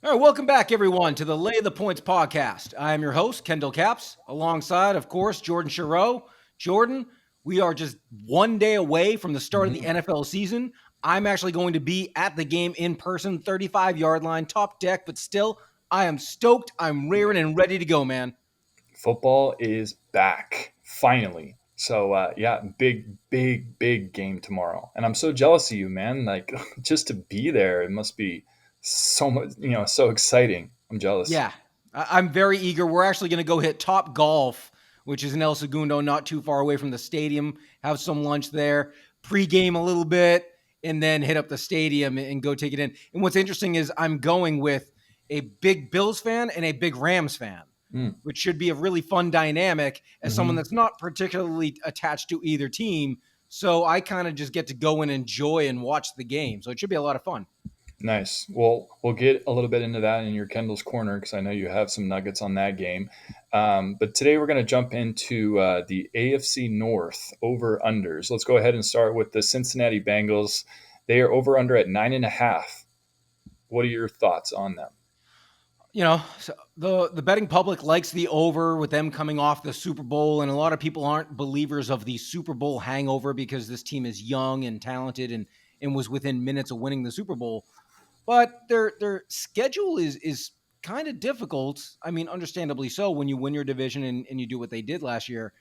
All right, welcome back, everyone, to the Lay the Points podcast. I am your host, Kendall Caps, alongside, of course, Jordan Charo. Jordan, we are just one day away from the start of the Mhm. NFL season. I'm actually going to be at the game in person, 35-yard line, top deck, but still, I am stoked. I'm raring and ready to go, man. Football is back finally. So big game tomorrow, and I'm so jealous of you, man. Like just to be there, it must be so much, so exciting. I'm jealous. Yeah, I'm very eager. We're actually going to go hit Top Golf, which is in El Segundo, not too far away from the stadium. Have some lunch there, pregame a little bit, and then hit up the stadium and go take it in. And what's interesting is I'm going with a big Bills fan and a big Rams fan, Mm. which should be a really fun dynamic as someone hmm that's not particularly attached to either team. So I kind of just get to go and enjoy and watch the game. So it should be a lot of fun. Nice. Well, we'll get a little bit into that in your Kendall's Corner because I know you have some nuggets on that game. But today we're going to jump into the AFC North over unders. Let's go ahead and start with the Cincinnati Bengals. They are over under at 9.5. What are your thoughts on them? So the betting public likes the over with them coming off the Super Bowl, and a lot of people aren't believers of the Super Bowl hangover because this team is young and talented and was within minutes of winning the Super Bowl. But their schedule is kind of difficult. I mean, understandably so when you win your division and you do what they did last year.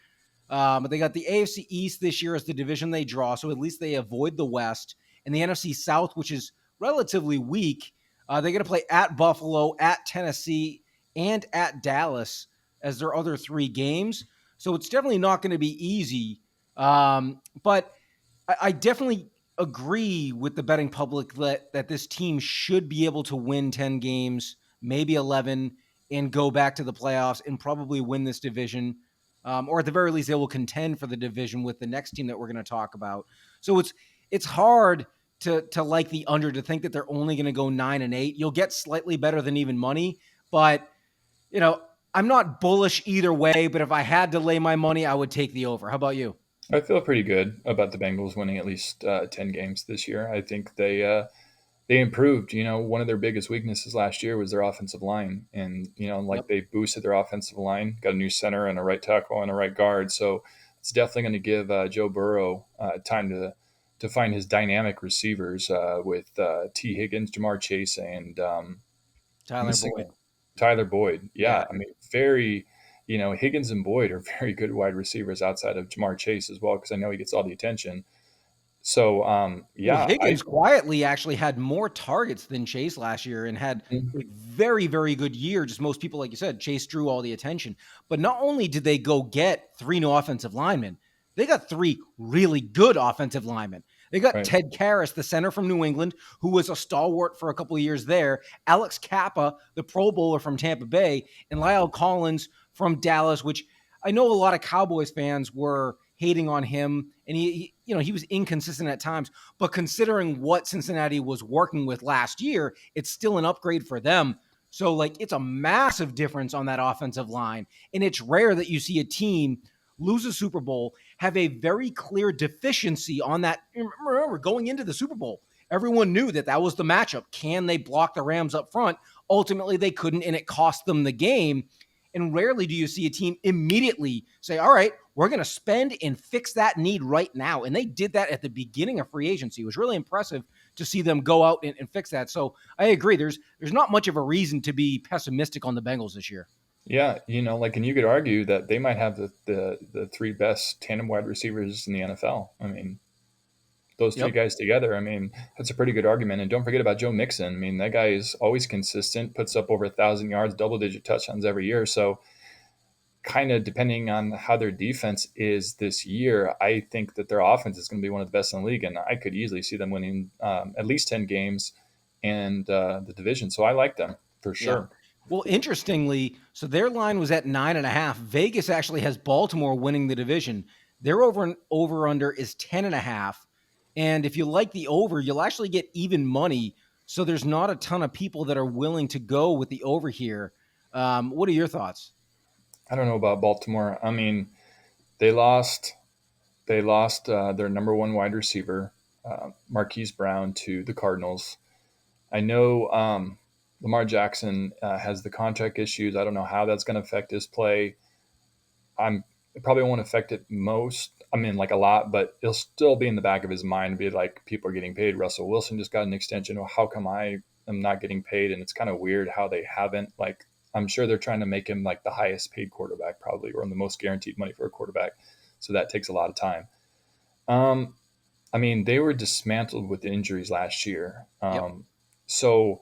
But they got the AFC East this year as the division they draw, so at least they avoid the West. And the NFC South, which is relatively weak, they're going to play at Buffalo, at Tennessee, and at Dallas as their other three games. So it's definitely not going to be easy. But I definitely agree with the betting public that this team should be able to win 10 games, maybe 11, and go back to the playoffs and probably win this division. Or at the very least, they will contend for the division with the next team that we're going to talk about. So it's hard to like the under, to think that they're only going to go 9-8. You'll get slightly better than even money, but you know I'm not bullish either way. But if I had to lay my money, I would take the over. How about you? I feel pretty good about the Bengals winning at least 10 games this year. I think they improved. One of their biggest weaknesses last year was their offensive line, and like Yep. they boosted their offensive line, got a new center and a right tackle and a right guard. So it's definitely going to give Joe Burrow time to find his dynamic receivers with T. Higgins, Jamar Chase, and Tyler missing Boyd. Tyler Boyd. Yeah. Yeah, I mean, very. Higgins and Boyd are very good wide receivers outside of Jamar Chase as well, because I know he gets all the attention. So, Well, yeah, Higgins quietly actually had more targets than Chase last year and had a very, very good year. Just most people, like you said, Chase drew all the attention. But not only did they go get three new offensive linemen, they got three really good offensive linemen. They got right. Ted Karras, the center from New England, who was a stalwart for a couple of years there, Alex Kappa, the Pro Bowler from Tampa Bay, and Lyle Collins from Dallas, which I know a lot of Cowboys fans were hating on him, and he was inconsistent at times. But considering what Cincinnati was working with last year, it's still an upgrade for them. So, like, it's a massive difference on that offensive line. And it's rare that you see a team lose a Super Bowl, have a very clear deficiency on that. Remember, going into the Super Bowl, everyone knew that that was the matchup. Can they block the Rams up front? Ultimately, they couldn't, and it cost them the game. And rarely do you see a team immediately say, all right, we're going to spend and fix that need right now. And they did that at the beginning of free agency. It was really impressive to see them go out and fix that. So I agree. There's not much of a reason to be pessimistic on the Bengals this year. Yeah, and you could argue that they might have the three best tandem wide receivers in the NFL. I mean, those three Yep. guys together, I mean, that's a pretty good argument. And don't forget about Joe Mixon. I mean, that guy is always consistent, puts up over 1,000 yards, double digit touchdowns every year. So, kind of depending on how their defense is this year, I think that their offense is going to be one of the best in the league. And I could easily see them winning at least 10 games and the division. So, I like them for Yeah. sure. Well, interestingly, so their line was at 9.5. Vegas actually has Baltimore winning the division. Their over under is 10.5. And if you like the over, you'll actually get even money. So there's not a ton of people that are willing to go with the over here. What are your thoughts? I don't know about Baltimore. I mean, they lost their number one wide receiver, Marquise Brown, to the Cardinals. I know Lamar Jackson has the contract issues. I don't know how that's going to affect his play. It probably won't affect it most. I mean, like a lot, but it'll still be in the back of his mind. Be like, people are getting paid. Russell Wilson just got an extension. Well, how come I am not getting paid? And it's kind of weird how they haven't. Like, I'm sure they're trying to make him like the highest paid quarterback, probably, or the most guaranteed money for a quarterback. So that takes a lot of time. Um, I mean, they were dismantled with injuries last year. Yep. So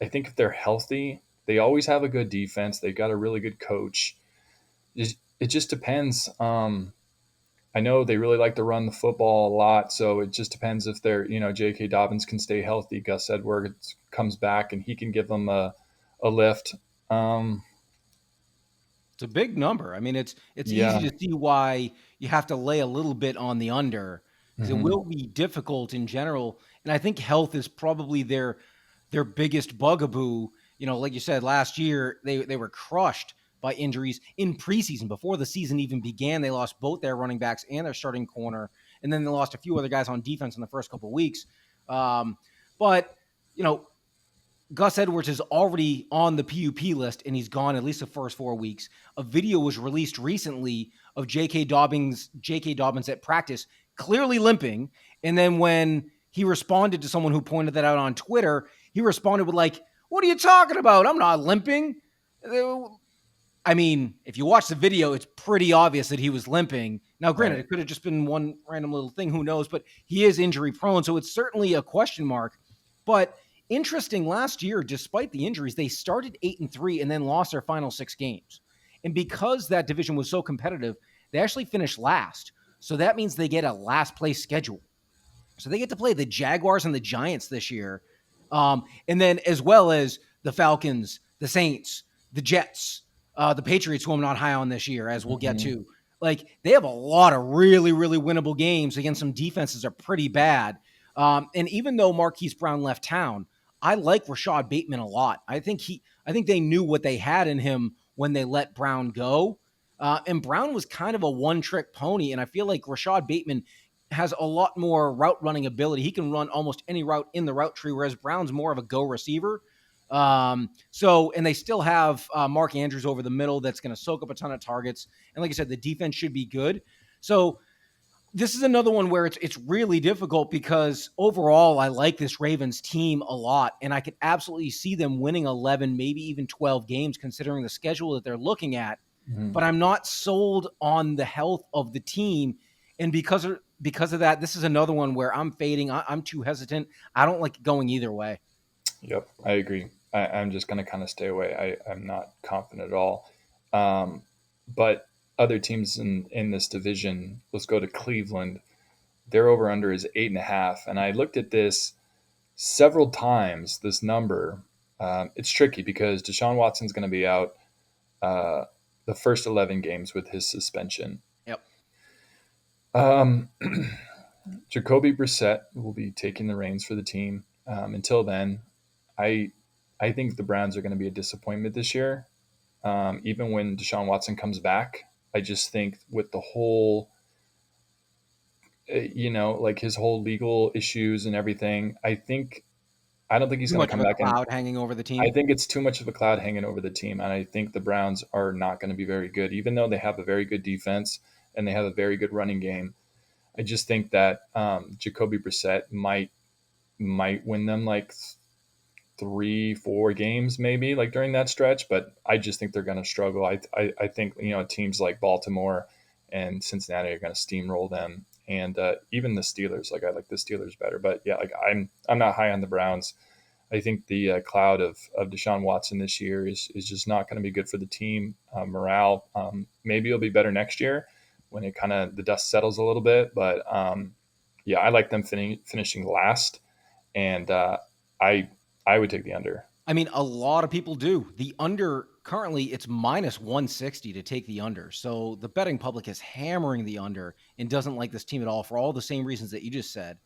I think if they're healthy, they always have a good defense. They got a really good coach. It just depends. I know they really like to run the football a lot, so it just depends if they're, J.K. Dobbins can stay healthy, Gus Edwards comes back, and he can give them a lift. Um, It's a big number. I mean, it's easy yeah. to see why you have to lay a little bit on the under because it Hmm. will be difficult in general. And I think health is probably their biggest bugaboo. Like you said, last year they were crushed by injuries in preseason before the season even began. They lost both their running backs and their starting corner, and then they lost a few other guys on defense in the first couple of weeks. But you know, Gus Edwards is already on the PUP list and he's gone at least the first 4 weeks. A video was released recently of J.K. Dobbins at practice, clearly limping. And then when he responded to someone who pointed that out on Twitter, he responded with like, "What are you talking about? I'm not limping." I mean, if you watch the video, it's pretty obvious that he was limping. Now, granted, Right. it could have just been one random little thing, who knows, but he is injury prone, so it's certainly a question mark. But interesting, last year, despite the injuries, they started 8-3 and then lost their final 6 games. And because that division was so competitive, they actually finished last. So that means they get a last place schedule. So they get to play the Jaguars and the Giants this year. And then as well as the Falcons, the Saints, the Jets, the Patriots, who I'm not high on this year, as we'll get Hmm. to. Like, they have a lot of really, really winnable games against some defenses that are pretty bad. And even though Marquise Brown left town, I like Rashad Bateman a lot. I think they knew what they had in him when they let Brown go. And Brown was kind of a one-trick pony, and I feel like Rashad Bateman has a lot more route running ability. He can run almost any route in the route tree, whereas Brown's more of a go receiver. And they still have Mark Andrews over the middle that's going to soak up a ton of targets. And like I said, the defense should be good. So this is another one where it's really difficult because overall I like this Ravens team a lot, and I could absolutely see them winning 11, maybe even 12 games considering the schedule that they're looking at. Hmm. But I'm not sold on the health of the team, and because of that, this is another one where I'm fading. I'm too hesitant. I don't like going either way. Yep, I agree. I'm just going to kind of stay away. I'm not confident at all. Um, but other teams in this division, let's go to Cleveland. Their over under is 8.5. And I looked at this several times, this number. It's tricky because Deshaun Watson's going to be out uh, the first 11 games with his suspension. Yep. Um, Jacoby Brissett will be taking the reins for the team. Until then, I I think the Browns are going to be a disappointment this year. Even when Deshaun Watson comes back, I just think with the whole, like his whole legal issues and everything, I don't think he's Too going to much come of a back. And cloud hanging over the I team. think it's too much of a cloud hanging over the team. And I think the Browns are not going to be very good, even though they have a very good defense and they have a very good running game. I just think that Jacoby Brissett might win them like 3, 4 games maybe like during that stretch, but I just think they're going to struggle. I think teams like Baltimore and Cincinnati are going to steamroll them, and even the Steelers. Like I like the Steelers better, but yeah, like I'm not high on the Browns. I think the cloud of Deshaun Watson this year is just not going to be good for the team morale. Maybe it'll be better next year when it kind of the dust settles a little bit, but yeah, I like them finishing last, and I I would take the under. I mean, a lot of people do. The under currently it's minus 160 to take the under. So the betting public is hammering the under and doesn't like this team at all for all the same reasons that you just said.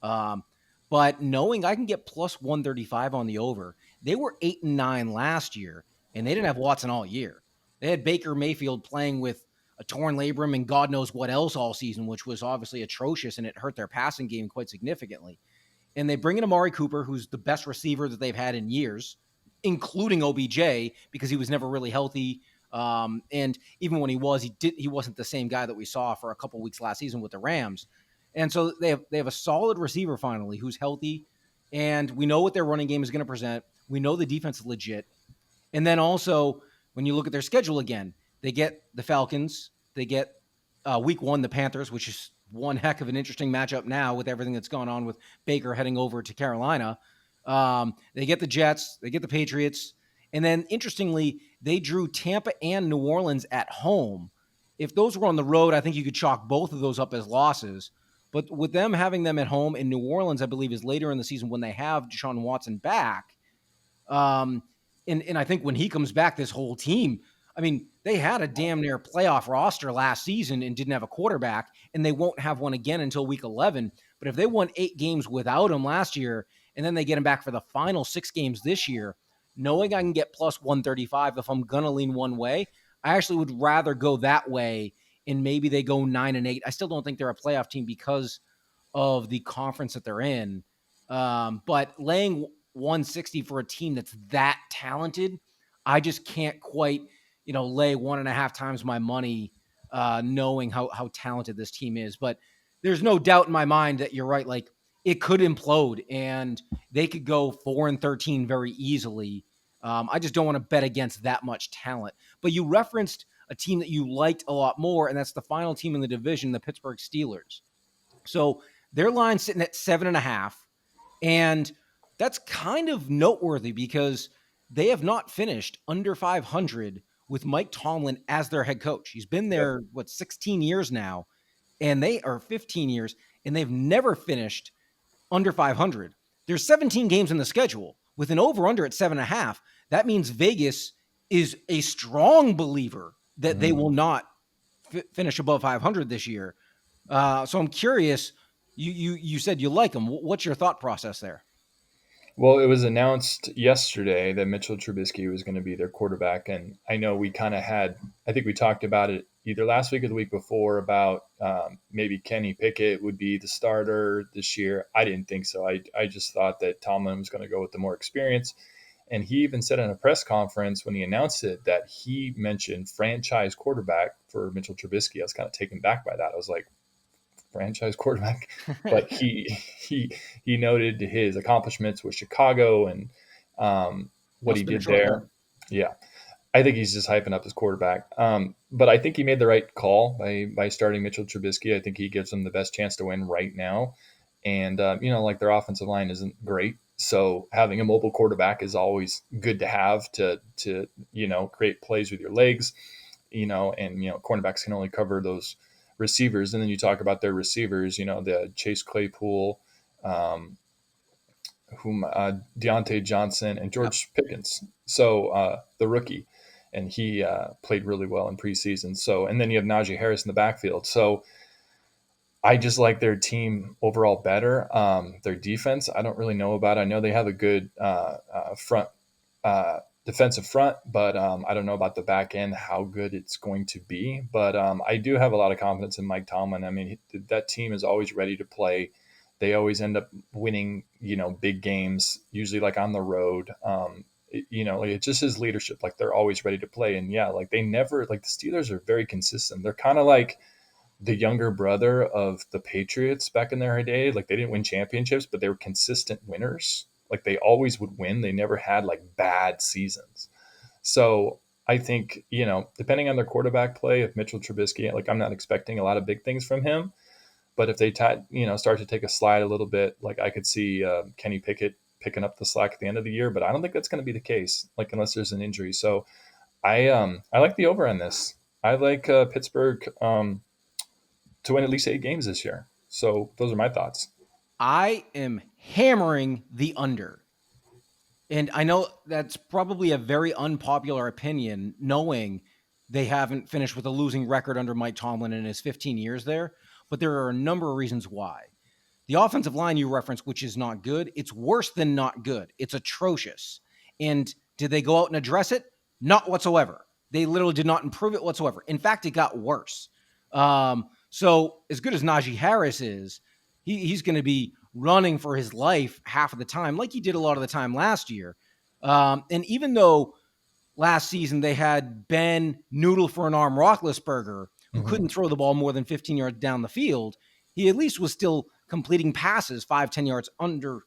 Um, but knowing I can get plus 135 on the over, they were 8-9 last year and they didn't have Watson all year. They had Baker Mayfield playing with a torn labrum and God knows what else all season, which was obviously atrocious and it hurt their passing game quite significantly. And they bring in Amari Cooper, who's the best receiver that they've had in years. including OBJ, because he was never really healthy. And even when he wasn't the same guy that we saw for a couple weeks last season with the Rams. And so they have a solid receiver finally who's healthy, and we know what their running game is going to present. We know the defense is legit. And then also, when you look at their schedule again, they get the Falcons, they get week one, the Panthers, which is one heck of an interesting matchup now with everything that's gone on with Baker heading over to Carolina. They get the Jets, they get the Patriots. And then interestingly, they drew Tampa and New Orleans at home. If those were on the road, I think you could chalk both of those up as losses. But with them having them at home in New Orleans, I believe is later in the season when they have Deshaun Watson back. Um, and I think when he comes back, this whole team, I mean, they had a damn near playoff roster last season and didn't have a quarterback, and they won't have one again until week 11. But if they won 8 games without him last year, and then they get him back for the final 6 games this year, knowing I can get plus 135 if I'm going to lean one way, I actually would rather go that way, and maybe they go 9-8. I still don't think they're a playoff team because of the conference that they're in. But laying 160 for a team that's that talented, I just can't quite, lay 1.5 times my money, knowing how talented this team is. But there's no doubt in my mind that you're right. Like, it could implode and they could go 4-13 very easily. I just don't want to bet against that much talent. But you referenced a team that you liked a lot more, and that's the final team in the division, the Pittsburgh Steelers. So their line's sitting at 7.5. And that's kind of noteworthy because they have not finished under 500 with Mike Tomlin as their head coach. He's been Yep. there, 16 years now, and they are 15 years, and they've never finished under 500. There's 17 games in the schedule with an over under at 7.5. That means Vegas is a strong believer that they will not finish above 500 this year. So I'm curious. You said you like them. What's your thought process there? Well, it was announced yesterday that Mitchell Trubisky was going to be their quarterback, and I know we kind of had. I think we talked about it either last week or the week before about maybe Kenny Pickett would be the starter this year. I didn't think so. I just thought that Tomlin was going to go with the more experience, and he even said in a press conference when he announced it that he mentioned franchise quarterback for Mitchell Trubisky. I was kind of taken back by that. I was like, franchise quarterback, but he noted his accomplishments with Chicago and what Must he have been a did short there. run. Yeah, I think he's just hyping up his quarterback. But I think he made the right call by starting Mitchell Trubisky. I think he gives them the best chance to win right now. And like their offensive line isn't great, so having a mobile quarterback is always good to have to create plays with your legs. And cornerbacks can only cover those receivers. And then you talk about their receivers, the Chase Claypool, Deontay Johnson, and George Pickens. So the rookie, and he played really well in preseason. So, and then you have Najee Harris in the backfield. So I just like their team overall better. Their defense, I don't really know about. I know they have a good front defensive front, but I don't know about the back end, how good it's going to be. But I do have a lot of confidence in Mike Tomlin. I mean, that team is always ready to play. They always end up winning, big games, usually like on the road. It's just his leadership. Like they're always ready to play. And yeah, like they never, like the Steelers are very consistent. They're kind of like the younger brother of the Patriots back in their day. Like they didn't win championships, but they were consistent winners. Like they always would win. They never had like bad seasons. So I think, depending on their quarterback play, if Mitchell Trubisky, like I'm not expecting a lot of big things from him, but if they start to take a slide a little bit, like I could see Kenny Pickett picking up the slack at the end of the year, but I don't think that's going to be the case, like unless there's an injury. So I like the over on this. I like Pittsburgh to win at least 8 games this year. So those are my thoughts. I am hammering the under. And I know that's probably a very unpopular opinion, knowing they haven't finished with a losing record under Mike Tomlin in his 15 years there. But there are a number of reasons why. The offensive line you referenced, which is not good, it's worse than not good. It's atrocious. And did they go out and address it? Not whatsoever. They literally did not improve it whatsoever. In fact, it got worse. So as good as Najee Harris is, he's going to be running for his life half of the time, like he did a lot of the time last year. And even though last season they had Ben Noodle for an arm Roethlisberger, who Mm-hmm. couldn't throw the ball more than 15 yards down the field, he at least was still completing passes 5, 10 yards under,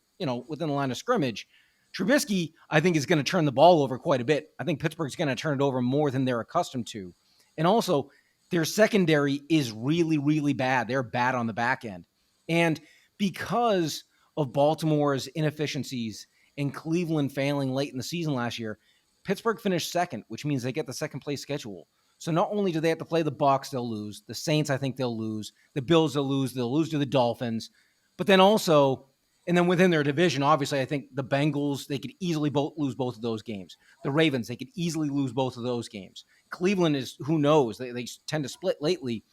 within the line of scrimmage. Trubisky, I think, is going to turn the ball over quite a bit. I think Pittsburgh's going to turn it over more than they're accustomed to. And also, their secondary is really, really bad. They're bad on the back end. And because of Baltimore's inefficiencies and Cleveland failing late in the season last year, Pittsburgh finished second, which means they get the second place schedule. So not only do they have to play the Bucs, they'll lose. The Saints, I think they'll lose. The Bills, they'll lose. They'll lose to the Dolphins. But then also, and then within their division, obviously, I think the Bengals, they could easily lose both of those games. The Ravens, they could easily lose both of those games. Cleveland is, who knows? They tend to split lately.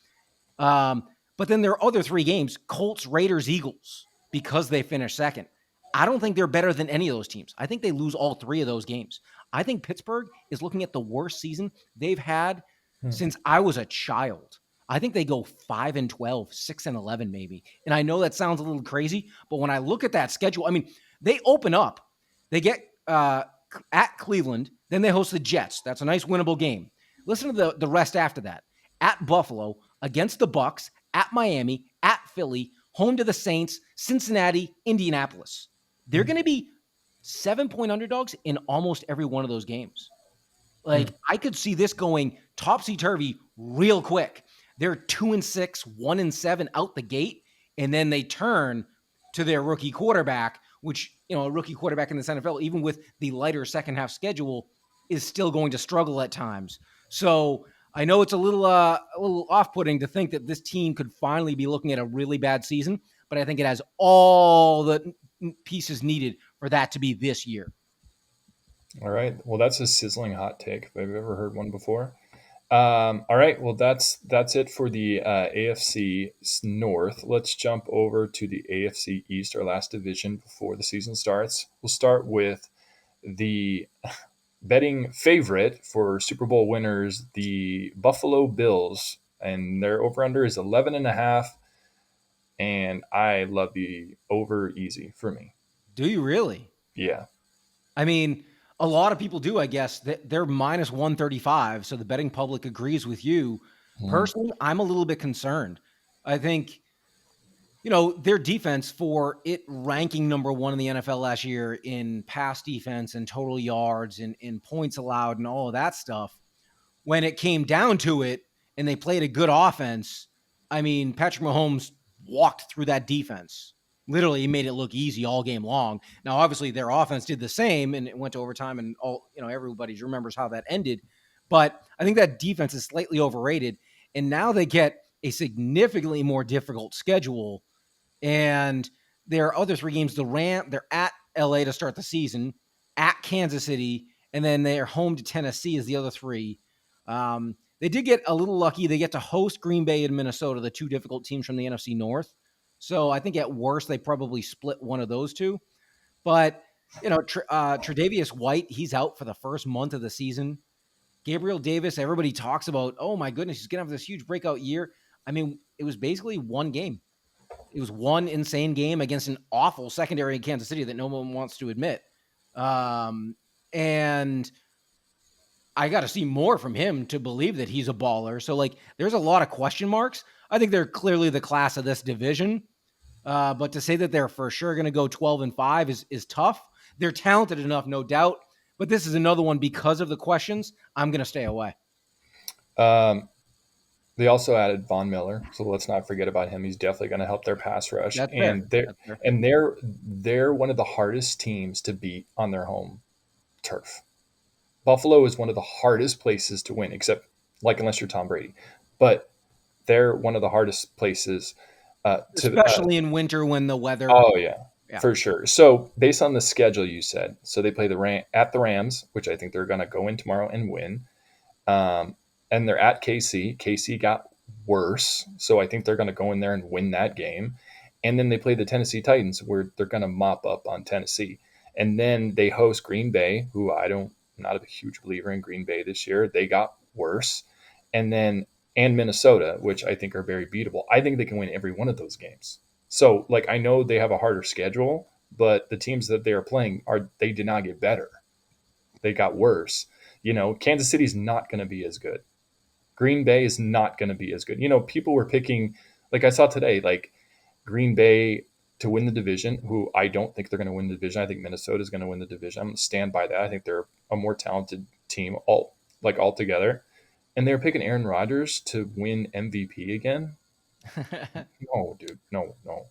Um, but then their other three games, Colts, Raiders, Eagles, because they finished second. I don't think they're better than any of those teams. I think they lose all three of those games. I think Pittsburgh is looking at the worst season they've had since I was a child. I think they go 5-12, 6-11, maybe. And I know that sounds a little crazy, but when I look at that schedule, I mean, they open up. They get at Cleveland, then they host the Jets. That's a nice winnable game. Listen to the rest after that. At Buffalo, against the Bucs, at Miami, at Philly, home to the Saints, Cincinnati, Indianapolis. They're going to be 7-point underdogs in almost every one of those games. Like, I could see this going topsy-turvy real quick. They're 2-6, 1-7 out the gate, and then they turn to their rookie quarterback, which, a rookie quarterback in the NFL, even with the lighter second half schedule, is still going to struggle at times. So I know it's a little off-putting to think that this team could finally be looking at a really bad season, but I think it has all the pieces needed for that to be this year. All right. Well, that's a sizzling hot take if I've ever heard one before. All right. Well, that's it for the AFC North. Let's jump over to the AFC East, our last division before the season starts. We'll start with the betting favorite for Super Bowl winners, the Buffalo Bills, and their over/under is 11.5. And I love the over easy for me. Do you really? Yeah. I mean, a lot of people do, I guess. They're minus 135, so the betting public agrees with you. Mm. Personally, I'm a little bit concerned. I think, their defense, for it ranking number one in the NFL last year in pass defense and total yards and in points allowed and all of that stuff, when it came down to it and they played a good offense, I mean, Patrick Mahomes walked through that defense. Literally, he made it look easy all game long. Now, obviously, their offense did the same and it went to overtime, and everybody remembers how that ended. But I think that defense is slightly overrated, and now they get a significantly more difficult schedule. And their other three games, they're at LA to start the season, at Kansas City, and then they're home to Tennessee as the other three. They did get a little lucky. They get to host Green Bay and Minnesota, the two difficult teams from the NFC North. So I think at worst, they probably split one of those two. But, Tre'Davious White, he's out for the first month of the season. Gabriel Davis, everybody talks about, oh my goodness, he's going to have this huge breakout year. I mean, it was basically one game. It was one insane game against an awful secondary in Kansas City that no one wants to admit. And I got to see more from him to believe that he's a baller. So, there's a lot of question marks. I think they're clearly the class of this division. But to say that they're for sure going to go 12-5 is tough. They're talented enough, no doubt. But this is another one because of the questions. I'm going to stay away. They also added Von Miller, so let's not forget about him. He's definitely going to help their pass rush. That's and fair. they're one of the hardest teams to beat on their home turf. Buffalo is one of the hardest places to win, except unless you're Tom Brady. But they're one of the hardest places especially in winter when the weather. Oh yeah, for sure. So based on the schedule you said, so they play at the Rams, which I think they're going to go in tomorrow and win. And they're at KC. KC got worse, so I think they're going to go in there and win that game. And then they play the Tennessee Titans, where they're going to mop up on Tennessee. And then they host Green Bay, who I'm not a huge believer in Green Bay this year. They got worse. And Minnesota, which I think are very beatable. I think they can win every one of those games. So, I know they have a harder schedule, but the teams that they are playing they did not get better. they got worse. Kansas City's not going to be as good. Green Bay is not going to be as good. People were picking, like I saw today, like Green Bay to win the division, who I don't think they're going to win the division. I think Minnesota is going to win the division. I'm going to stand by that. I think they're a more talented team altogether. And they're picking Aaron Rodgers to win MVP again. No, dude, no, no.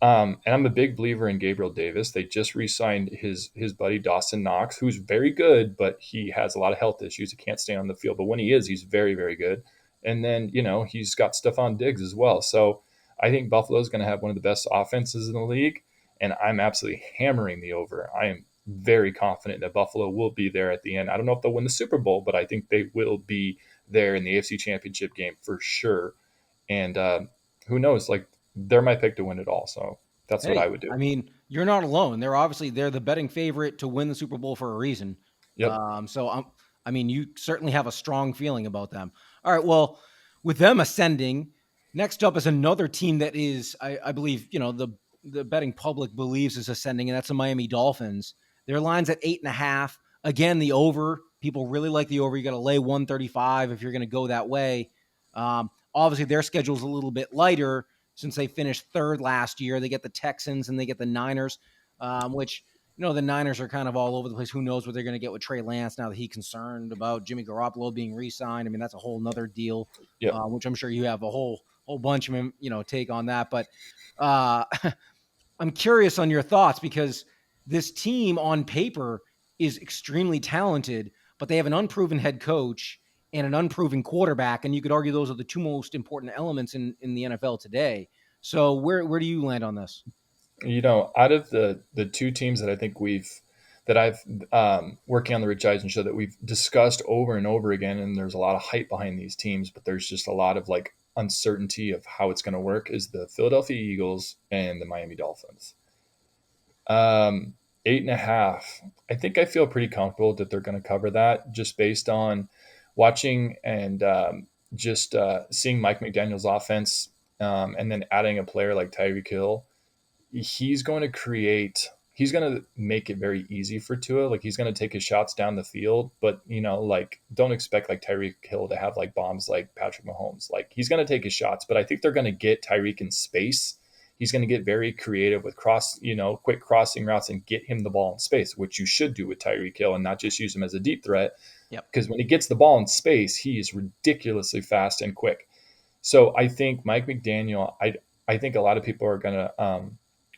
And I'm a big believer in Gabriel Davis. They just re-signed his buddy Dawson Knox, who's very good, but he has a lot of health issues. He can't stay on the field. But when he is, he's very, very good. And then he's got Stephon Diggs as well. So I think Buffalo's going to have one of the best offenses in the league, and I'm absolutely hammering the over. I am very confident that Buffalo will be there at the end. I don't know if they'll win the Super Bowl, but I think they will be there in the AFC Championship game for sure. And who knows? Like they're my pick to win it all. So that's what I Hey, would do. I mean, you're not alone. They're the betting favorite to win the Super Bowl for a reason. Yep. I mean, you certainly have a strong feeling about them. All right, well, with them ascending, next up is another team that is, I believe, the betting public believes is ascending, and that's the Miami Dolphins. Their line's at 8.5. Again, the over. People really like the over. You got to lay 135 if you're going to go that way. Obviously, their schedule's a little bit lighter since they finished third last year. They get the Texans and they get the Niners, which, the Niners are kind of all over the place. Who knows what they're going to get with Trey Lance now that he's concerned about Jimmy Garoppolo being re-signed. I mean, that's a whole nother deal, Yep. which I'm sure you have a whole bunch of, take on that. But uh, I'm curious on your thoughts because this team on paper is extremely talented, but they have an unproven head coach and an unproven quarterback, and you could argue those are the two most important elements in the NFL today. So where do you land on this? Out of the two teams that I think I've working on the Rich Eisen show that we've discussed over and over again, and there's a lot of hype behind these teams, but there's just a lot of like uncertainty of how it's going to work is the Philadelphia Eagles and the Miami Dolphins. 8.5. I think I feel pretty comfortable that they're going to cover that just based on watching and just seeing Mike McDaniel's offense, and then adding a player like Tyreek Hill. He's going to make it very easy for Tua. Like he's going to take his shots down the field, but like don't expect like Tyreek Hill to have like bombs like Patrick Mahomes. Like he's going to take his shots, but I think they're going to get Tyreek in space. He's going to get very creative with quick crossing routes and get him the ball in space, which you should do with Tyreek Hill and not just use him as a deep threat. Yep. Because when he gets the ball in space, he is ridiculously fast and quick. So I think Mike McDaniel, I think a lot of people are going to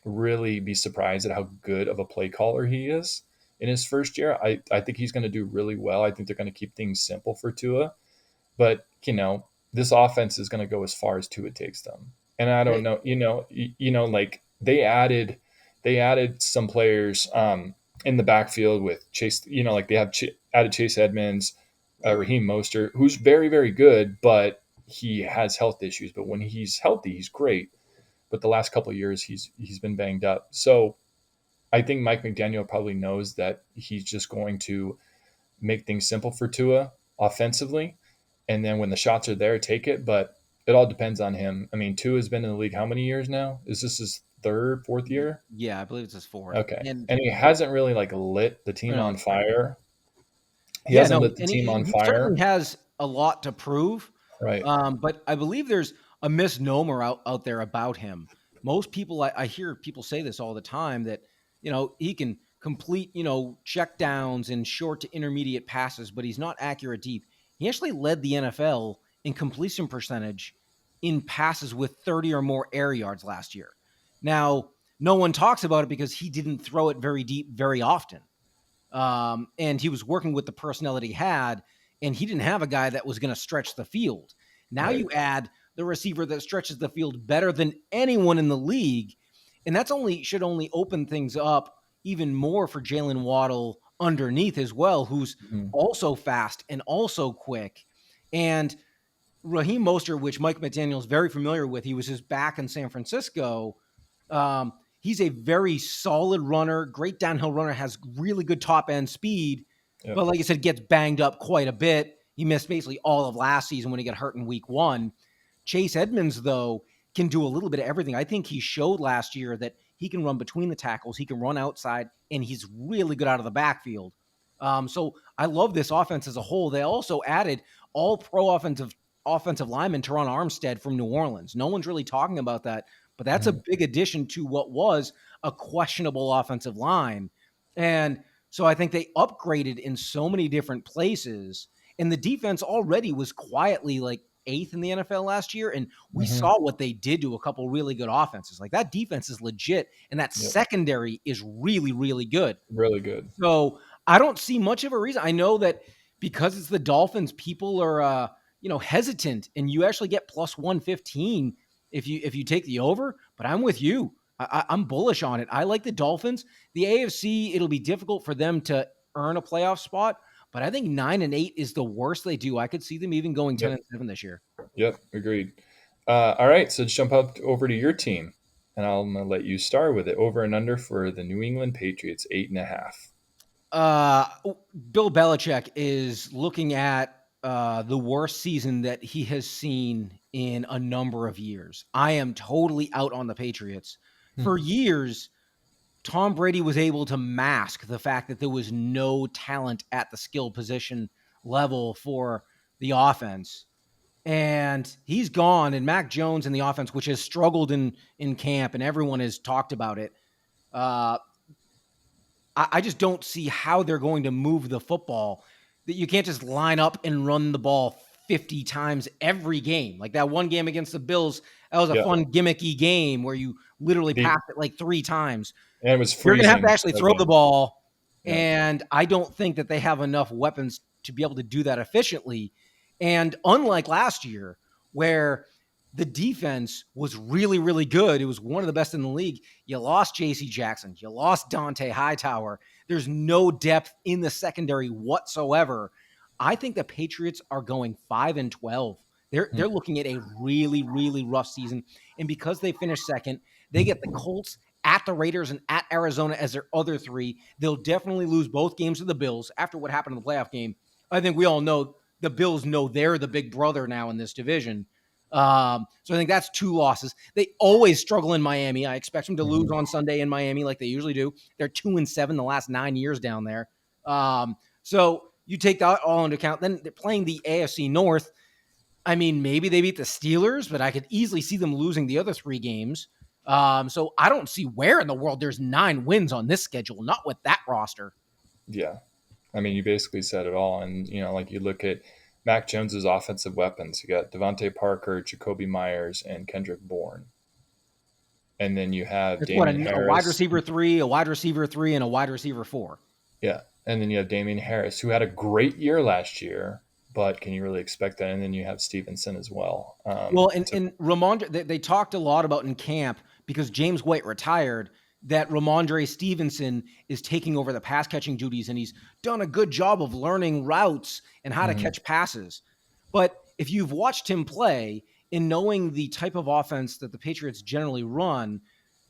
really be surprised at how good of a play caller he is in his first year. I think he's going to do really well. I think they're going to keep things simple for Tua. But, this offense is going to go as far as Tua takes them. And I don't know, like they added some players in the backfield with Chase, like they have added Chase Edmonds, Raheem Mostert, who's very, very good, but he has health issues. But when he's healthy, he's great. But the last couple of years, he's been banged up. So I think Mike McDaniel probably knows that he's just going to make things simple for Tua offensively. And then when the shots are there, take it. But it all depends on him. I mean, Tua has been in the league how many years now? Is this his third, fourth year? Yeah, I believe it's his fourth. Okay. And And he hasn't really like lit the team on fire. He yeah, hasn't no, lit the and team on he fire. certainly has a lot to prove. Right. But I believe there's a misnomer out there about him. Most people, I hear people say this all the time that, he can complete, check downs and short to intermediate passes, but he's not accurate deep. He actually led the NFL in completion percentage in passes with 30 or more air yards last year. Now, no one talks about it because he didn't throw it very deep very often. And he was working with the personnel that he had, and he didn't have a guy that was going to stretch the field. Now Right. you add the receiver that stretches the field better than anyone in the league, and that's should only open things up even more for Jalen Waddle underneath as well, who's Mhm. also fast and also quick. And Raheem Mostert, which Mike McDaniel is very familiar with, he was his back in San Francisco. He's a very solid runner, great downhill runner, has really good top end speed, Yep. but like I said, gets banged up quite a bit. He missed basically all of last season when he got hurt in week 1. Chase Edmonds, though, can do a little bit of everything. I think he showed last year that he can run between the tackles, he can run outside, and he's really good out of the backfield. So I love this offense as a whole. They also added all pro offensive lineman Teron Armstead from New Orleans. No one's really talking about that, but that's a Mhm. big addition to what was a questionable offensive line. And so I think they upgraded in so many different places. And the defense already was quietly like eighth in the NFL last year. And we Mhm. saw what they did to a couple really good offenses. Like that defense is legit. And that Yep. secondary is really, really good. Really good. So I don't see much of a reason. I know that because it's the Dolphins, people are hesitant, and you actually get plus 115 if you take the over. But I'm with you. I'm bullish on it. I like the Dolphins. The AFC, it'll be difficult for them to earn a playoff spot, but I think 9-8 is the worst they do. I could see them even going Yep. 10-7 this year. Yep. Agreed. All right. So jump up over to your team, and I'm gonna let you start with it. Over and under for the New England Patriots, 8.5. Uh, Bill Belichick is looking at the worst season that he has seen in a number of years. I am totally out on the Patriots. Hmm. For years, Tom Brady was able to mask the fact that there was no talent at the skill position level for the offense. And he's gone, and Mac Jones in the offense, which has struggled in camp, and everyone has talked about it. Uh, I just don't see how they're going to move the football. That you can't just line up and run the ball 50 times every game. Like that one game against the Bills, that was a Yeah. fun gimmicky game where you literally The passed it like 3 times. and it was You're going to have to freezing actually that throw the game. ball, Yeah. and I don't think that they have enough weapons to be able to do that efficiently. And unlike last year, where the defense was really, really good, it was one of the best in the league. You lost J.C. Jackson, you lost Dante Hightower. There's no depth in the secondary whatsoever. I think the Patriots are going 5-12. Hmm. They're looking at a really, really rough season, and because they finished second, they get the Colts at the Raiders and at Arizona as their other three. They'll definitely lose both games to the Bills after what happened in the playoff game. I think we all know the Bills know they're the big brother now in this division. So I think that's 2 losses. They always struggle in Miami. I expect them to lose Hmm. on Sunday in Miami like they usually do. They're 2-7 the last 9 years down there. So you take that all into account. Then they're playing the AFC North. I mean, maybe they beat the Steelers, but I could easily see them losing the other 3 games. So I don't see where in the world there's 9 wins on this schedule, not with that roster. Yeah. I mean, you basically said it all. And, like you look at Mac Jones's offensive weapons, you got Devontae Parker, Jacoby Myers, and Kendrick Bourne. And then you have It's what Damian a wide Harris. receiver 3, a wide receiver 3, and a wide receiver 4. Yeah. And then you have Damian Harris, who had a great year last year, but can you really expect that? And then you have Stevenson as well. Well, and Ramondre, they talked a lot about in camp because James White retired that Ramondre Stevenson is taking over the pass catching duties, and he's done a good job of learning routes and how to Mhm. catch passes. But if you've watched him play and knowing the type of offense that the Patriots generally run,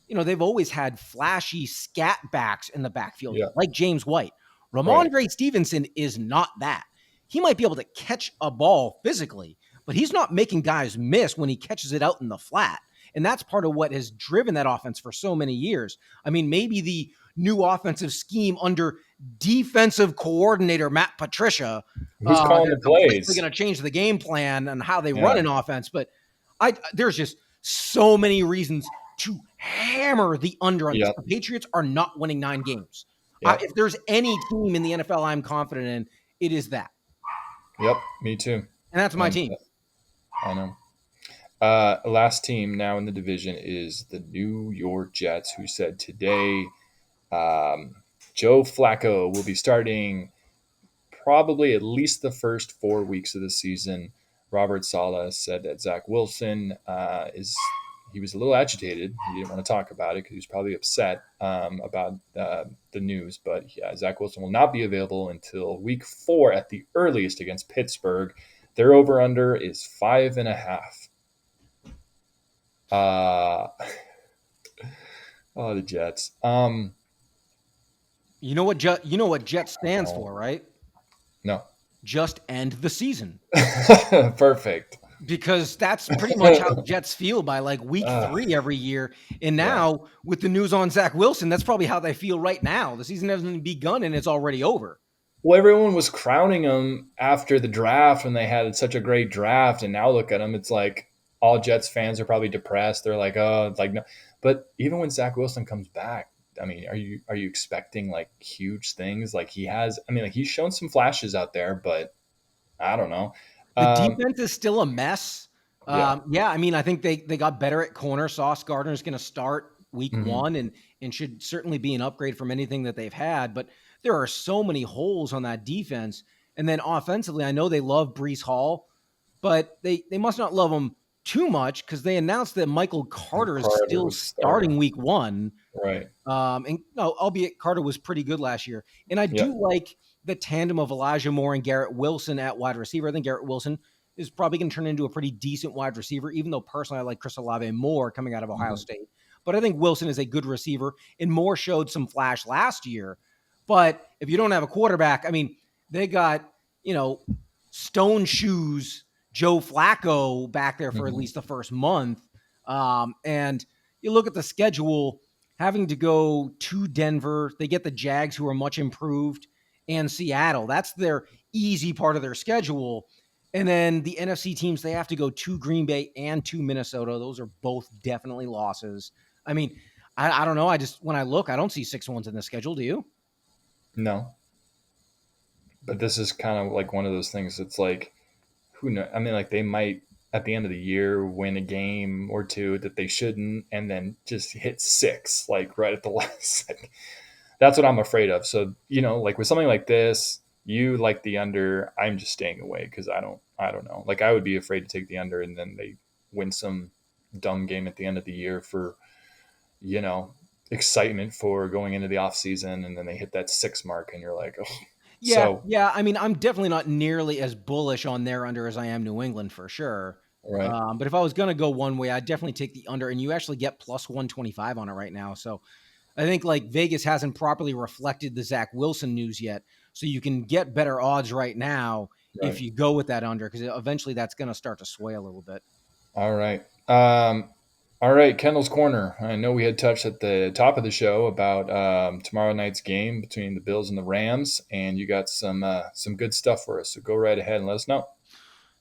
they've always had flashy scat backs in the backfield, Yeah. like James White. Right. Ramondre Stevenson is not that. He might be able to catch a ball physically, but he's not making guys miss when he catches it out in the flat. And that's part of what has driven that offense for so many years. I mean, maybe the new offensive scheme under defensive coordinator Matt Patricia, Who's calling they're the completely plays? going to change the game plan and how they run Yeah. an offense. But there's just so many reasons to hammer the under on this. Yep. The Patriots are not winning 9 games. Yep. If there's any team in the NFL I'm confident in, it is that. Yep. Me too. And that's my And team. I know. Last team now in the division is the New York Jets, who said today Joe Flacco will be starting probably at least the first 4 weeks of the season. Robert Saleh said that Zach Wilson he was a little agitated. He didn't want to talk about it because he was probably upset about the news. But yeah, Zach Wilson will not be available until week 4 at the earliest against Pittsburgh. Their over-under is 5.5. The Jets. You know what Jet stands for, right? No. Just end the season. Perfect. Because that's pretty much how the Jets feel by like week 3 every year. And now with the news on Zach Wilson, that's probably how they feel right now. The season hasn't begun and it's already over. Well, everyone was crowning him after the draft when they had such a great draft, and now look at him. It's like all Jets fans are probably depressed. They're like, oh, it's like no. But even when Zach Wilson comes back, I mean, are you expecting like huge things? Like he has. I mean, like he's shown some flashes out there, but I don't know. The Um, defense is still a mess. yeah. Yeah, I mean, I think they got better at corner. Sauce Gardner is going to start week Hmm. one and should certainly be an upgrade from anything that they've had. But there are so many holes on that defense. And then offensively, I know they love Brees Hall, but they must not love him too much because they announced that Michael Carter is Carter still was starting. starting week one. Right. And no, albeit Carter was pretty good last year. And I Yeah. do like the tandem of Elijah Moore and Garrett Wilson at wide receiver. I think Garrett Wilson is probably going to turn into a pretty decent wide receiver, even though personally I like Chris Olave more coming out of Ohio Hmm. State. But I think Wilson is a good receiver, and Moore showed some flash last year. But if you don't have a quarterback, I mean, they got, you know, stone shoes Joe Flacco back there for at Hmm. least the first month. And you look at the schedule, having to go to Denver. They get the Jags, who are much improved, and Seattle. That's their easy part of their schedule. And then the NFC teams, they have to go to Green Bay and to Minnesota. Those are both definitely losses. I mean, I don't know. I just, when I look, I don't see 6 wins in the schedule. Do you? No, but this is kind of like one of those things. It's like who knows? I mean, like they might at the end of the year win a game or two that they shouldn't, and then just hit six like right at the last second. That's what I'm afraid of. So like with something like this, you like the under. I'm just staying away because I don't know. Like I would be afraid to take the under, and then they win some dumb game at the end of the year for you know excitement for going into the off season, and then they hit that six mark, and you're like, oh. Yeah, So yeah. I mean, I'm definitely not nearly as bullish on their under as I am New England for sure. right, But if I was going to go one way, I'd definitely take the under, and you actually get plus 125 on it right now. So I think like Vegas hasn't properly reflected the Zach Wilson news yet. So you can get better odds right now if right. you go with that under, because eventually that's going to start to sway a little bit. All right. All right, Kendall's Corner. I know we had touched at the top of the show about tomorrow night's game between the Bills and the Rams, and you got some good stuff for us. So go right ahead and let us know.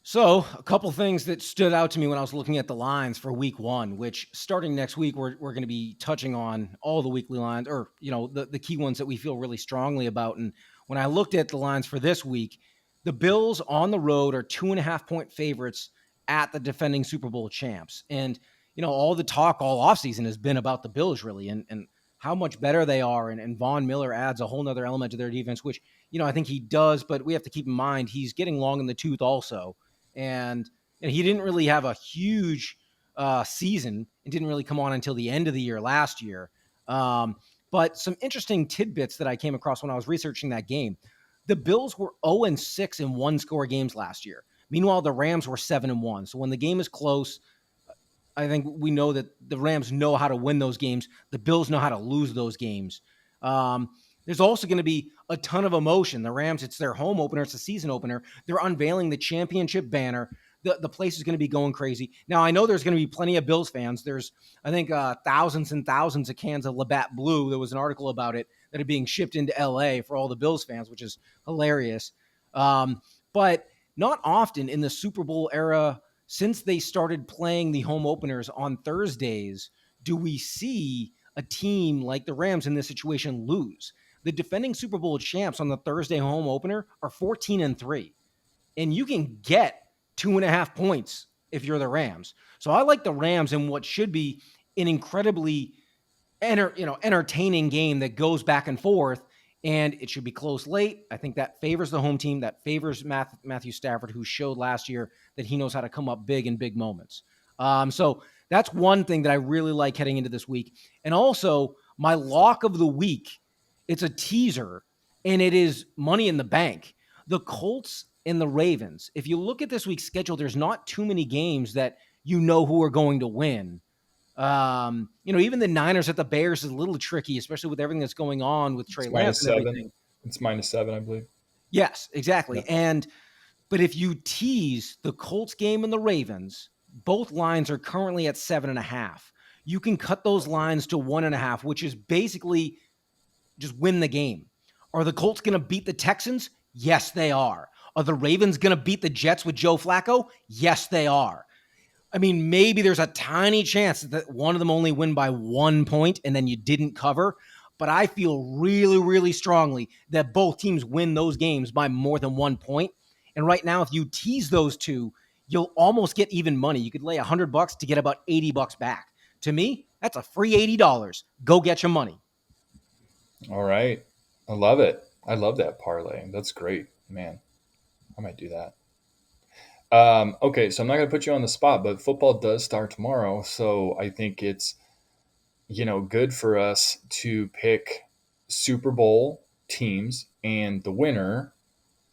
So, a couple things that stood out to me when I was looking at the lines for week one, which starting next week, we're going to be touching on all the weekly lines or, the key ones that we feel really strongly about. And when I looked at the lines for this week, the Bills on the road are 2.5 point favorites at the defending Super Bowl champs. And, all the talk all offseason has been about the Bills really and how much better they are. And Von Miller adds a whole nother element to their defense, which, I think he does, but we have to keep in mind he's getting long in the tooth also and he didn't really have a huge season and didn't really come on until the end of the year last year. But some interesting tidbits that I came across when I was researching that game. The Bills were 0-6 in one-score games last year. Meanwhile, the Rams were 7-1. So when the game is close, I think we know that the Rams know how to win those games. The Bills know how to lose those games. Um, there's also going to be a ton of emotion. The Rams, it's their home opener, it's a season opener. They're unveiling the championship banner. The place is going to be going crazy. Now, I know there's going to be plenty of Bills fans. There's, I think, thousands and thousands of cans of Labatt Blue. There was an article about it that are being shipped into LA for all the Bills fans, which is hilarious. But not often in the Super Bowl era since they started playing the home openers on Thursdays, do we see a team like the Rams in this situation lose? The defending Super Bowl champs on the Thursday home opener are 14-3, and you can get 2.5 points if you're the Rams. So I like the Rams in what should be an incredibly entertaining game that goes back and forth, and it should be close late. I think that favors the home team. That favors Matthew Stafford, who showed last year that he knows how to come up big in big moments. So that's one thing that I really like heading into this week. And also, my lock of the week, it's a teaser, and it is Money in the Bank. The Colts and the Ravens. If you look at this week's schedule, there's not too many games that who are going to win. Even the Niners at the Bears is a little tricky, especially with everything that's going on with Trey It's Lance minus and seven. everything. It's -7, I believe. Yes, Yeah. exactly. But if you tease the Colts game and the Ravens, both lines are currently at 7.5. You can cut those lines to 1.5, which is basically just win the game. Are the Colts going to beat the Texans? Yes, they are. Are the Ravens going to beat the Jets with Joe Flacco? Yes, they are. I mean, maybe there's a tiny chance that one of them only win by 1 point and then you didn't cover. But I feel really, really strongly that both teams win those games by more than 1 point. And right now, if you tease those two, you'll almost get even money. You could lay $100 to get about $80 back. To me, that's a free $80. Go get your money. All right. I love it. I love that parlay. That's great, man. I might do that. Okay, so I'm not going to put you on the spot, but football does start tomorrow, so I think it's good for us to pick Super Bowl teams and the winner.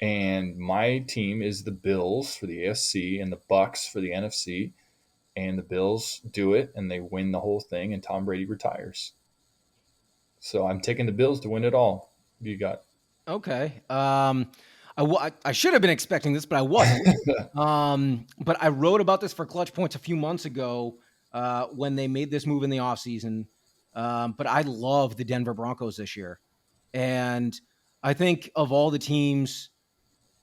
And my team is the Bills for the AFC and the Bucks for the NFC. And the Bills do it, and they win the whole thing, and Tom Brady retires. So I'm taking the Bills to win it all. What do you got? Okay. I should have been expecting this, but I wasn't. But I wrote about this for Clutch Points a few months ago when they made this move in the offseason. But I love the Denver Broncos this year. And I think of all the teams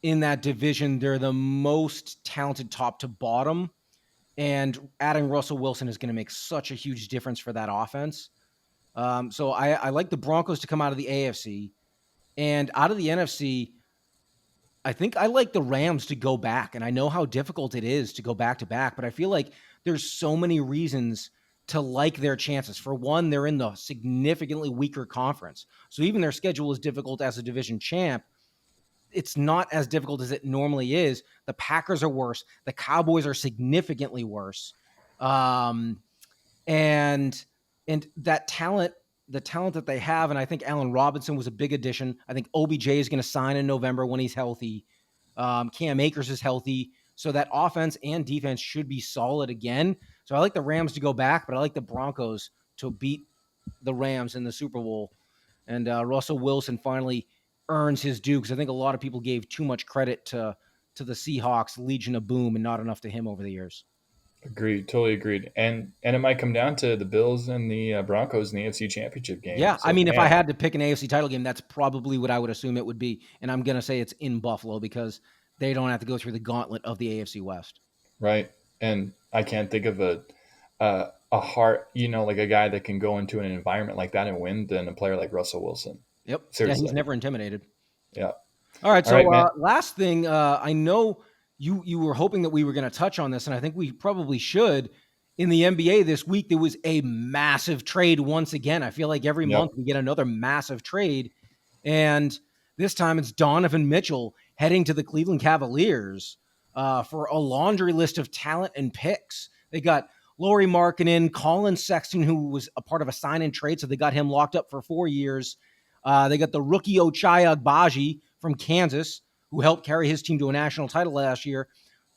in that division, they're the most talented top to bottom. And adding Russell Wilson is going to make such a huge difference for that offense. So I like the Broncos to come out of the AFC. And out of the NFC, I think I like the Rams to go back. And I know how difficult it is to go back to back, but I feel like there's so many reasons to like their chances. For one, they're in the significantly weaker conference. So even their schedule is difficult as a division champ. It's not as difficult as it normally is. The Packers are worse. The Cowboys are significantly worse. Um, and that talent, the talent that they have, and I think Allen Robinson was a big addition. I think OBJ is going to sign in November when he's healthy. Cam Akers is healthy, so that offense and defense should be solid again. So I like the Rams to go back, but I like the Broncos to beat the Rams in the Super Bowl. And Russell Wilson finally earns his due, because I think a lot of people gave too much credit to the Seahawks Legion of Boom and not enough to him over the years. Agreed, totally agreed. And it might come down to the Bills and the Broncos in the AFC Championship game. Yeah, I So mean, if I man, had to pick an AFC title game, that's probably what I would assume it would be. And I'm going to say it's in Buffalo because they don't have to go through the gauntlet of the AFC West. right? And I can't think of a heart, like a guy that can go into an environment like that and win than a player like Russell Wilson. Yep. Yeah, he's Seriously, never intimidated. yeah. All right. All right, So man. last thing, I know you were hoping that we were going to touch on this, and I think we probably should. In the NBA this week, there was a massive trade once again. I feel like every Yep. month we get another massive trade, and this time it's Donovan Mitchell heading to the Cleveland Cavaliers for a laundry list of talent and picks. They got Lauri Markkanen, Colin Sexton, who was a part of a sign-and trade, so they got him locked up for 4 years. They got the rookie Ochai Agbaji from Kansas, who helped carry his team to a national title last year.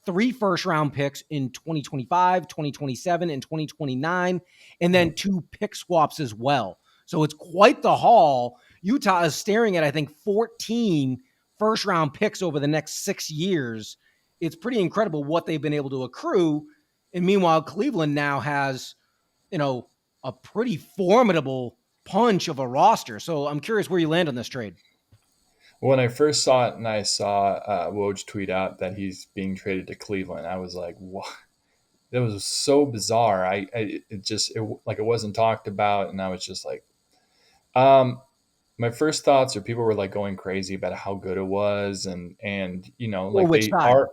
3 first-round picks in 2025, 2027, and 2029, and then 2 pick swaps as well. So it's quite the haul. Utah is staring at, I think, 14 first-round picks over the next 6 years. It's pretty incredible what they've been able to accrue. And meanwhile, Cleveland now has, a pretty formidable punch of a roster. So I'm curious where you land on this trade. When I first saw it and I saw Woj tweet out that he's being traded to Cleveland, I was like, "What?" That was so bizarre. It wasn't talked about, and I was just like, um, my first thoughts are people were like going crazy about how good it was, and Or like which they side?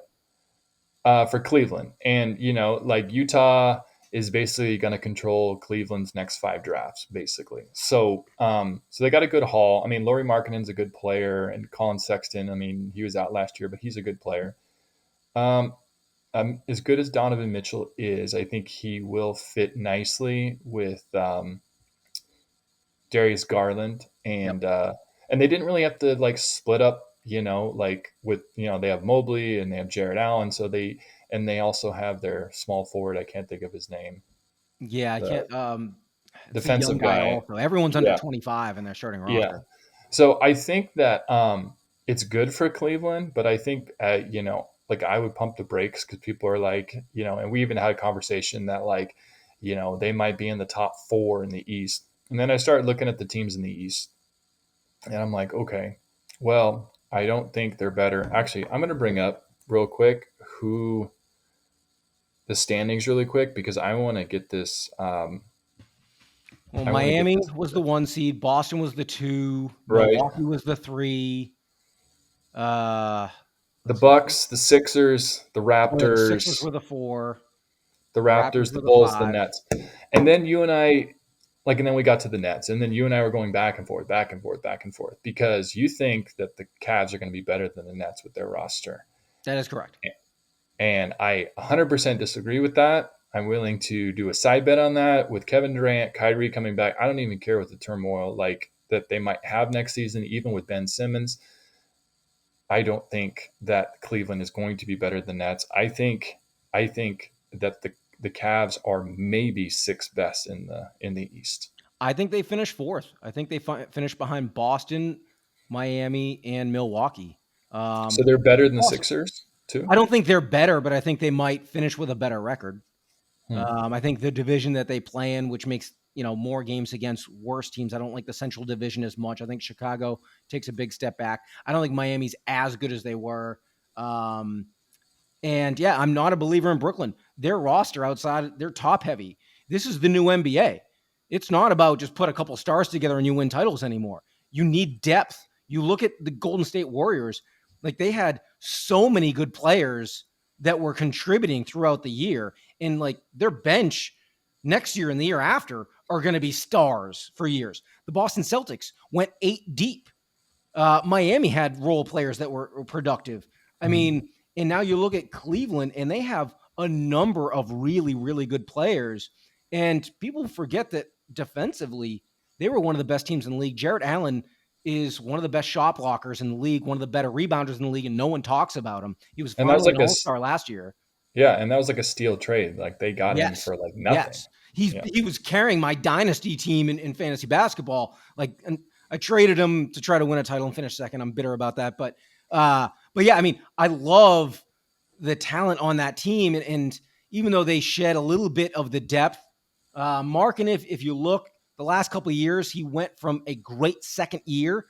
are for Cleveland, and like Utah is basically going to control Cleveland's next 5 drafts, basically. So they got a good haul. I mean, Lauri Markkanen's a good player, and Colin Sexton. I mean, he was out last year, but he's a good player. Um, as good as Donovan Mitchell is, I think he will fit nicely with Darius Garland, Yep. and they didn't really have to like split up, like with they have Mobley and they have Jared Allen, they also have their small forward. I can't think of his name, Yeah, I the can't. It's a young defensive guy guy. also. Everyone's under Yeah, 25 in their starting yeah. roster. So I think that it's good for Cleveland, but I think like I would pump the brakes because people are like, and we even had a conversation that like, they might be in the top 4 in the East, and then I started looking at the teams in the East, And I'm like, okay, well, I don't think they're better. Actually, I'm going to bring up real quick who the standings really quick because I want to get this. Well, I want to get Miami this was the 1 seed, Boston was the 2, right. Milwaukee was the 3. Uh, The let's see. Bucks, the Sixers, the Oh, yeah, the Sixers Raptors, were the 4, the the Raptors Raptors, the were the Bulls, the 5. Nets, and then you and I, like, and then we got to the Nets, and then you and I were going back and forth, back and forth, back and forth because you think that the Cavs are going to be better than the Nets with their roster. That is correct. And I 100% disagree with that. I'm willing to do a side bet on that with Kevin Durant, Kyrie coming back. I don't even care what the turmoil like that they might have next season, even with Ben Simmons. I don't think that Cleveland is going to be better than Nets. I think that the Cavs are maybe sixth best in the East. I think they finished 4th. I think they finished behind Boston, Miami, and Milwaukee. So they're better than the Also, Sixers too. I don't think they're better, but I think they might finish with a better record. Hmm. I think the division that they play in, which makes more games against worse teams. I don't like the Central Division as much. I think Chicago takes a big step back. I don't think Miami's as good as they were. Um, and yeah, I'm not a believer in Brooklyn. Their roster outside, they're top heavy. This is the new NBA. It's not about just put a couple stars together and you win titles anymore. You need depth. You look at the Golden State Warriors, like they had so many good players that were contributing throughout the year. And like their bench next year and the year after are going to be stars for years. The Boston Celtics went 8 deep. Miami had role players that were productive. I Hmm. mean, and now you look at Cleveland and they have a number of really, really good players. And people forget that defensively, they were one of the best teams in the league. Jarrett Allen is one of the best shot blockers in the league, one of the better rebounders in the league, and no one talks about him. He was And that was finally like an all-star last year. yeah, and that was like a steal trade. Like they got him Yes. for like nothing. Yes. Yeah. He was carrying my dynasty team in fantasy basketball. Like, and I traded him to try to win a title and finish second. I'm bitter about that. But yeah, I mean, I love the talent on that team. And even though they shed a little bit of the depth, Markin, if you look the last couple of years, he went from a great second year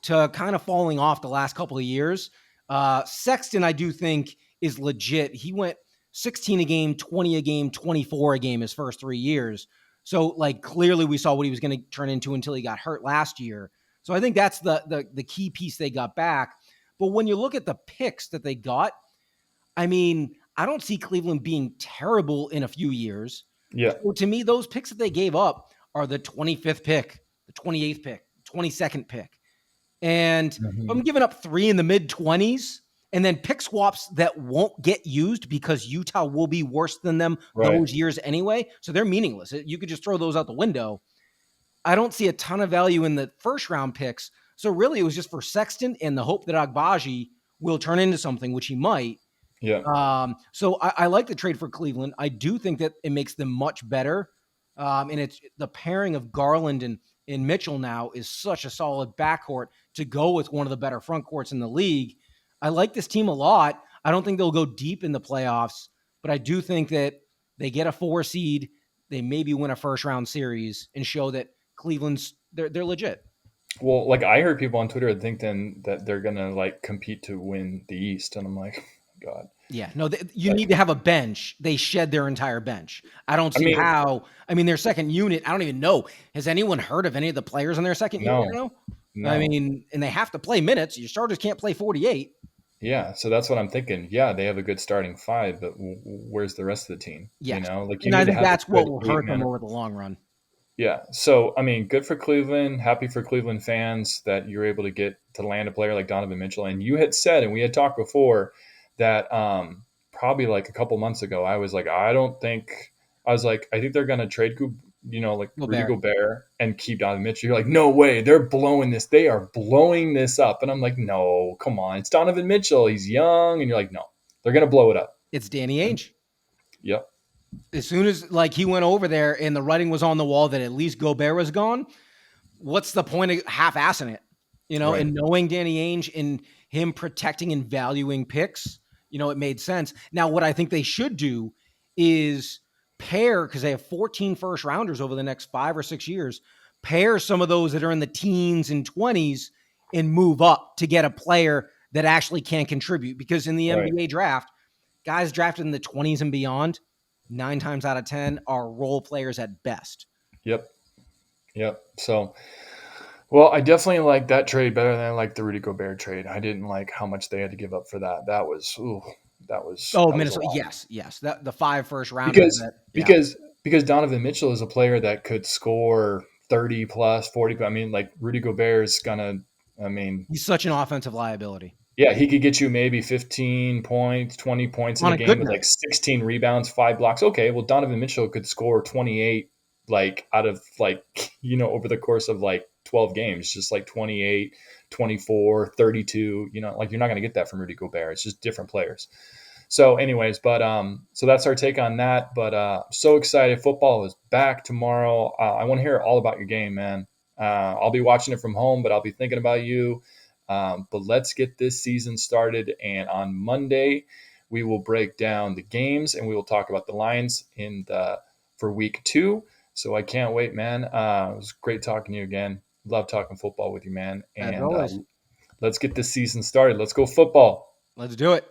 to kind of falling off the last couple of years. Sexton, I do think, is legit. He went 16 a game, 20 a game, 24 a game his first 3 years. So, like, clearly we saw what he was going to turn into until he got hurt last year. So I think that's the key piece they got back. But when you look at the picks that they got, I mean, I don't see Cleveland being terrible in a few years. Yeah. So to me, those picks that they gave up are the 25th pick, the 28th pick, 22nd pick. And if Hmm. I'm giving up 3 in the mid 20s and then pick swaps that won't get used because Utah will be worse than them Right. those years anyway. So they're meaningless. You could just throw those out the window. I don't see a ton of value in the first round picks. So really, it was just for Sexton and the hope that Agbaji will turn into something, which he might. Yeah. So I like the trade for Cleveland. I do think that it makes them much better. And it's the pairing of Garland and Mitchell now is such a solid backcourt to go with one of the better front courts in the league. I like this team a lot. I don't think they'll go deep in the playoffs, but I do think that they get a 4 seed. They maybe win a first round series and show that Cleveland's they're legit. Well, like I heard people on Twitter thinking that they're gonna like compete to win the East, and I'm like, God. Yeah, no, you Like, need to have a bench. They shed their entire bench. I don't I see mean, how. I mean, their second unit, I don't even know. Has anyone heard of any of the players on their second unit no, now? I no. mean, and they have to play minutes. Your starters can't play 48. Yeah, so that's what I'm thinking. Yeah, they have a good starting five, but where's the rest of the team? You Yes. know, like you And I need to think have a that's what good will eight hurt them man. over the long run. Yeah. So, I mean, good for Cleveland. Happy for Cleveland fans that you're able to get to land a player like Donovan Mitchell. And you had said, and we had talked before, that probably like a couple months ago, I was like, I was like, I think they're going to trade, like Rudy Gobert. Gobert and keep Donovan Mitchell. You're like, no way. They're blowing this. They are blowing this up. And I'm like, no, come on. It's Donovan Mitchell. He's young. And you're like, no, they're going to blow it up. It's Danny And Ainge. yep. As soon as like he went over there and the writing was on the wall that at least Gobert was gone, what's the point of half-assing it? Right. And knowing Danny Ainge and him protecting and valuing picks, it made sense. Now, what I think they should do is pair, because they have 14 first rounders over the next 5 or 6 years, pair some of those that are in the teens and 20s and move up to get a player that actually can contribute. Because in the Right. NBA draft, guys drafted in the 20s and beyond, 9 times out of 10 are role players at best. Yep. Yep. So, well, I definitely like that trade better than I like the Rudy Gobert trade. I didn't like how much they had to give up for that. Oh, that was a Minnesota. lot. Yes. The 5 first rounders because that, yeah. because Donovan Mitchell is a player that could score 30 plus 40. I mean, like Rudy Gobert is gonna. I mean, He's such an offensive liability yeah, he could get you maybe 15 points, 20 points in on a a good game with like night. 16 rebounds, 5 blocks. Okay, well Donovan Mitchell could score 28 like out of like over the course of like 12 games, just like 28, 24, 32. Like you're not going to get that from Rudy Gobert. It's just different players. So, anyways, but so that's our take on that. But so excited! Football is back tomorrow. I want to hear all about your game, man. I'll be watching it from home, but I'll be thinking about you. But let's get this season started, and on Monday we will break down the games and we will talk about the lines for week 2. So I can't wait, man. It was great talking to you again. Love talking football with you, man. As And always, let's get this season started. Let's go football. let's do it.